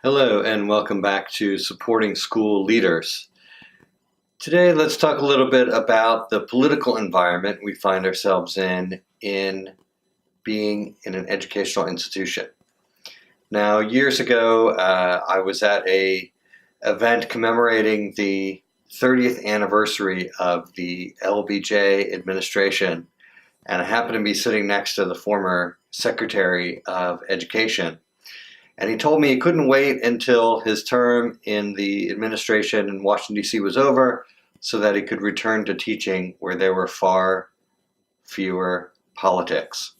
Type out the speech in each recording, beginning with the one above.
Hello and welcome back to Supporting School Leaders. Today let's talk a little bit about the political environment we find ourselves in being in an educational institution. Now, years ago, I was at a event commemorating the 30th anniversary of the LBJ administration, and I happened to be sitting next to the former Secretary of Education. And he told me he couldn't wait until his term in the administration in Washington, D.C. was over so that he could return to teaching where there were far fewer politics.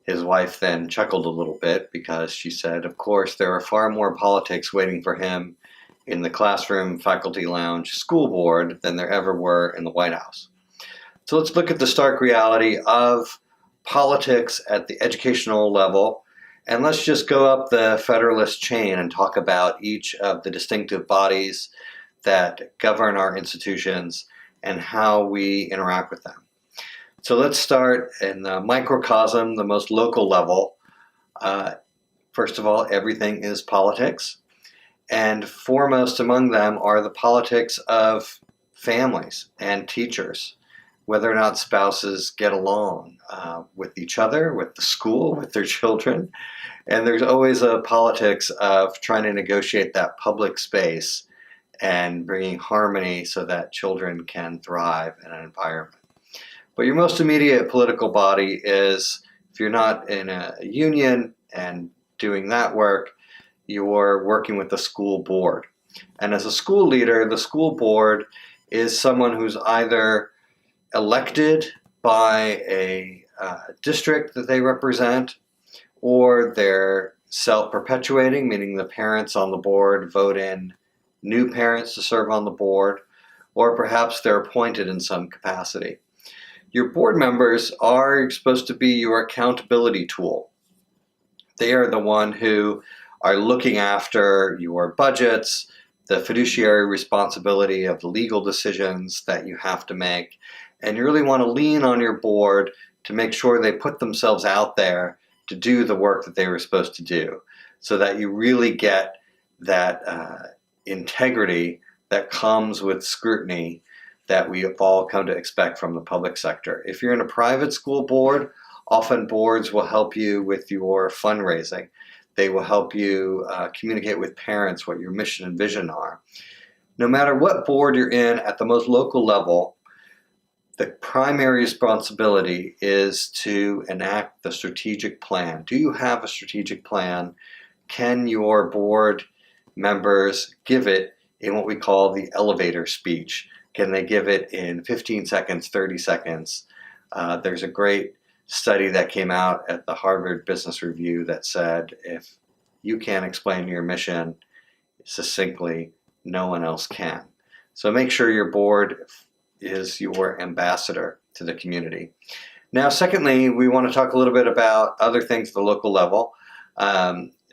His wife then chuckled a little bit because she said, of course, there are far more politics waiting for him in the classroom, faculty lounge, school board than there ever were in the White House. So let's look at the stark reality of politics at the educational level. And let's just go up the Federalist chain and talk about each of the distinctive bodies that govern our institutions and how we interact with them. So let's start in the microcosm, the most local level. First of all, everything is politics. And foremost among them are the politics of families and teachers, whether or not spouses get along with each other, with the school, with their children. And there's always a politics of trying to negotiate that public space and bringing harmony so that children can thrive in an environment. But your most immediate political body is, if you're not in a union and doing that work, you're working with the school board. And as a school leader, the school board is someone who's either elected by a district that they represent, or they're self-perpetuating, meaning the parents on the board vote in new parents to serve on the board, or perhaps they're appointed in some capacity. Your board members are supposed to be your accountability tool. They are the one who are looking after your budgets, the fiduciary responsibility of the legal decisions that you have to make, and you really want to lean on your board to make sure they put themselves out there to do the work that they were supposed to do, so that you really get that integrity that comes with scrutiny that we have all come to expect from the public sector. If you're in a private school board, often boards will help you with your fundraising. They will help you communicate with parents what your mission and vision are. No matter what board you're in at the most local level, the primary responsibility is to enact the strategic plan. Do you have a strategic plan? Can your board members give it in what we call the elevator speech? Can they give it in 15 seconds, 30 seconds? There's a great study that came out at the Harvard Business Review that said, if you can't explain your mission succinctly, no one else can. So make sure your board is your ambassador to the community. Now, secondly, we want to talk a little bit about other things at the local level.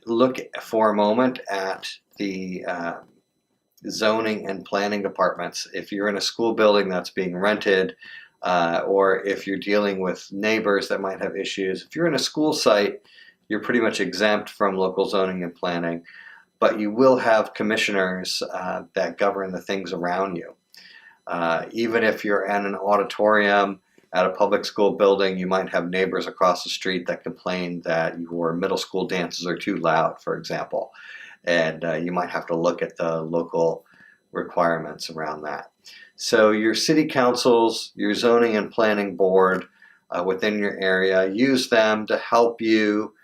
Look for a moment at the zoning and planning departments. If you're in a school building that's being rented, or if you're dealing with neighbors that might have issues. If you're in a school site, you're pretty much exempt from local zoning and planning, but you will have commissioners that govern the things around you. Even if you're in an auditorium at a public school building, you might have neighbors across the street that complain that your middle school dances are too loud, for example. And you might have to look at the local requirements around that. So your city councils, your zoning and planning board within your area, use them to help you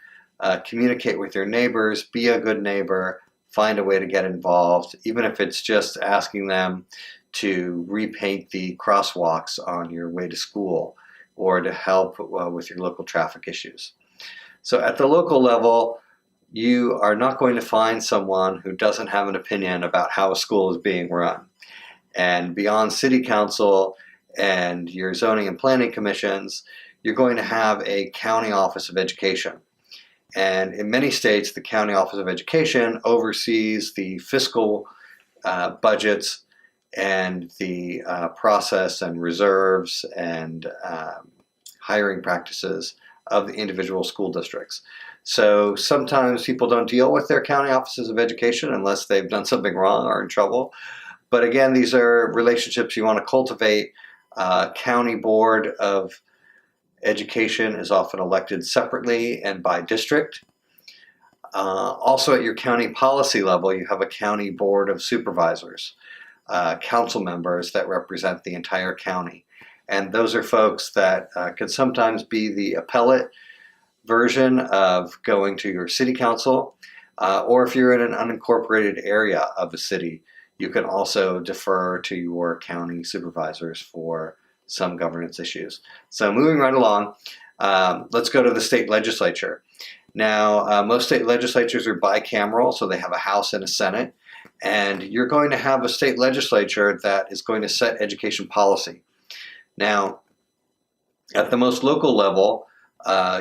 communicate with your neighbors, be a good neighbor, find a way to get involved, even if it's just asking them to repaint the crosswalks on your way to school or to help with your local traffic issues. So at the local level, you are not going to find someone who doesn't have an opinion about how a school is being run. And beyond city council and your zoning and planning commissions, you're going to have a county office of education. And in many states, the county office of education oversees the fiscal budgets and the process and reserves and hiring practices of the individual school districts. So sometimes people don't deal with their county offices of education unless they've done something wrong or in trouble. But again, these are relationships you want to cultivate. County Board of Education is often elected separately and by district. Also at your county policy level, you have a county board of supervisors, council members that represent the entire county. And those are folks that can sometimes be the appellate version of going to your city council, or if you're in an unincorporated area of a city, you can also defer to your county supervisors for some governance issues. So moving right along, let's go to the state legislature. Now, most state legislatures are bicameral, so they have a House and a Senate, and you're going to have a state legislature that is going to set education policy. Now, at the most local level,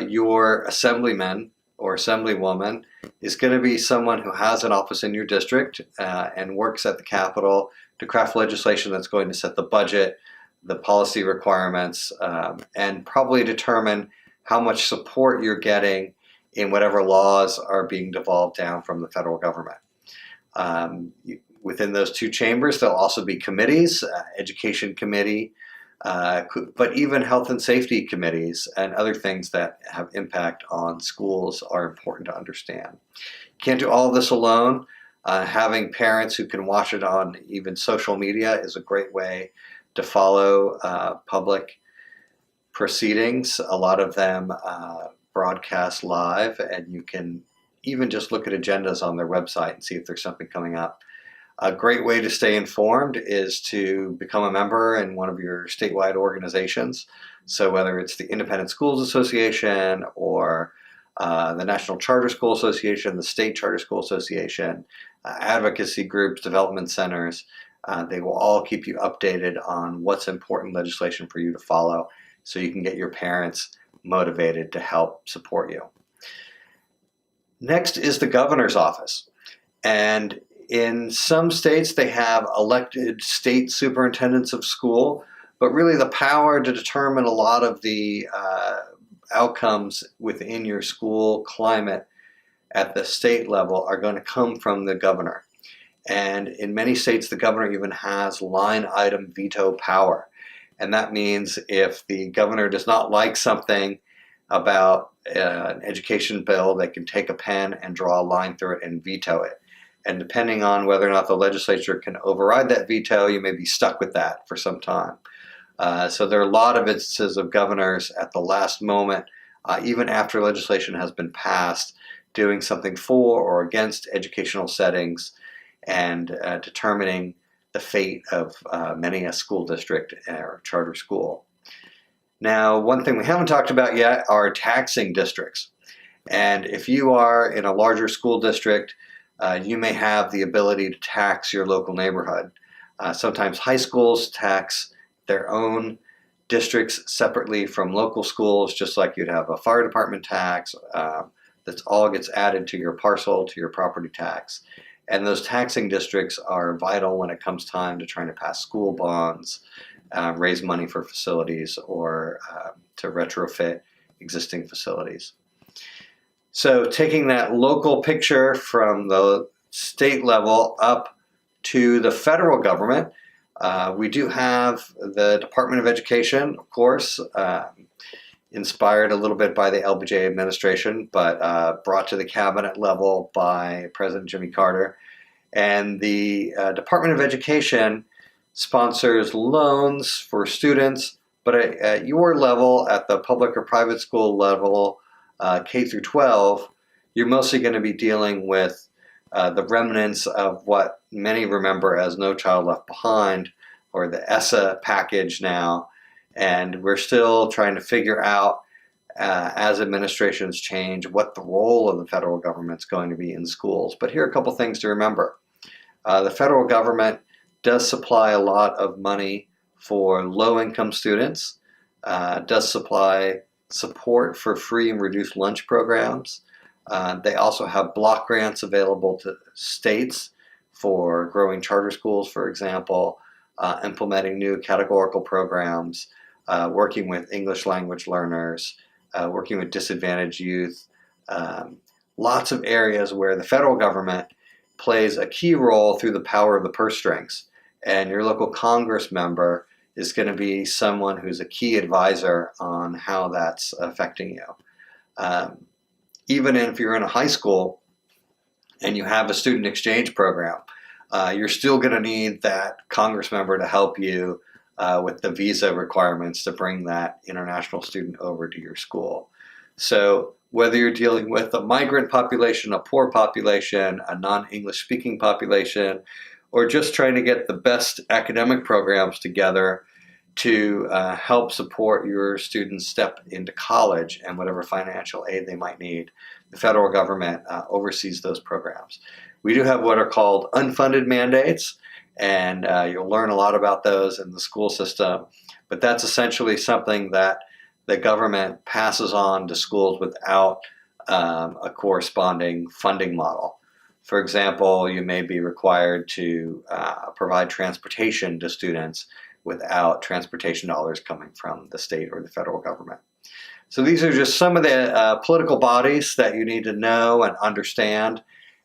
your assemblyman or assemblywoman is going to be someone who has an office in your district and works at the Capitol to craft legislation that's going to set the budget, the policy requirements, and probably determine how much support you're getting in whatever laws are being devolved down from the federal government. Within those two chambers, there'll also be committees, education committee, but even health and safety committees and other things that have impact on schools are important to understand. Can't do all of this alone. Having parents who can watch it on even social media is a great way to follow public proceedings. A lot of them broadcast live, and you can even just look at agendas on their website and see if there's something coming up. A great way to stay informed is to become a member in one of your statewide organizations. So whether it's the Independent Schools Association or the National Charter School Association, the State Charter School Association, advocacy groups, development centers, they will all keep you updated on what's important legislation for you to follow so you can get your parents motivated to help support you. Next is the governor's office. And in some states, they have elected state superintendents of school, but really the power to determine a lot of the outcomes within your school climate at the state level are going to come from the governor. And in many states, the governor even has line item veto power. And that means if the governor does not like something about an education bill, they can take a pen and draw a line through it and veto it. And depending on whether or not the legislature can override that veto, you may be stuck with that for some time. So there are a lot of instances of governors at the last moment, even after legislation has been passed, doing something for or against educational settings and determining the fate of many a school district or charter school. Now, one thing we haven't talked about yet are taxing districts. And if you are in a larger school district, you may have the ability to tax your local neighborhood. Sometimes high schools tax their own districts separately from local schools, just like you'd have a fire department tax. That all gets added to your parcel, to your property tax. And those taxing districts are vital when it comes time to trying to pass school bonds, raise money for facilities, or to retrofit existing facilities. So taking that local picture from the state level up to the federal government, we do have the Department of Education, of course, inspired a little bit by the LBJ administration, but brought to the cabinet level by President Jimmy Carter. And the Department of Education sponsors loans for students, but at your level, at the public or private school level, K through 12, you're mostly going to be dealing with the remnants of what many remember as No Child Left Behind, or the ESSA package now. And we're still trying to figure out, as administrations change, what the role of the federal government is going to be in schools. But here are a couple things to remember. The federal government does supply a lot of money for low-income students, does supply support for free and reduced lunch programs. They also have block grants available to states for growing charter schools, for example, implementing new categorical programs, working with English language learners, working with disadvantaged youth, Lots of areas where the federal government plays a key role through the power of the purse strings. And your local Congress member is going to be someone who's a key advisor on how that's affecting you. Even if you're in a high school and you have a student exchange program, you're still going to need that Congress member to help you with the visa requirements to bring that international student over to your school. So whether you're dealing with a migrant population, a poor population, a non-English speaking population, or just trying to get the best academic programs together to help support your students step into college and whatever financial aid they might need, the federal government oversees those programs. We do have what are called unfunded mandates, and you'll learn a lot about those in the school system, but that's essentially something that the government passes on to schools without a corresponding funding model. For example, you may be required to provide transportation to students without transportation dollars coming from the state or the federal government. So these are just some of the political bodies that you need to know and understand.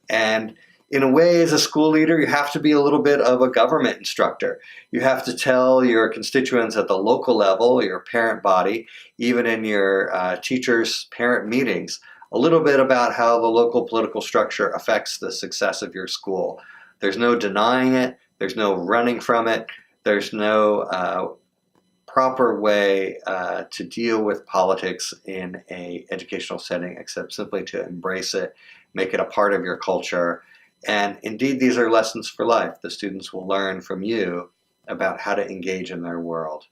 And in a way, as a school leader, you have to be a little bit of a government instructor. You have to tell your constituents at the local level, your parent body, even in your teachers' parent meetings, a little bit about how the local political structure affects the success of your school. There's no denying it. There's no running from it. There's no proper way to deal with politics in an educational setting except simply to embrace it, make it a part of your culture. And indeed, these are lessons for life. The students will learn from you about how to engage in their world.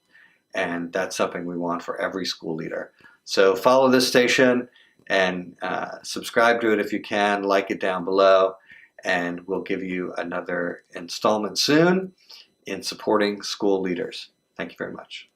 And that's something we want for every school leader. So follow this station and subscribe to it if you can, like it down below, and we'll give you another installment soon in supporting school leaders. Thank you very much.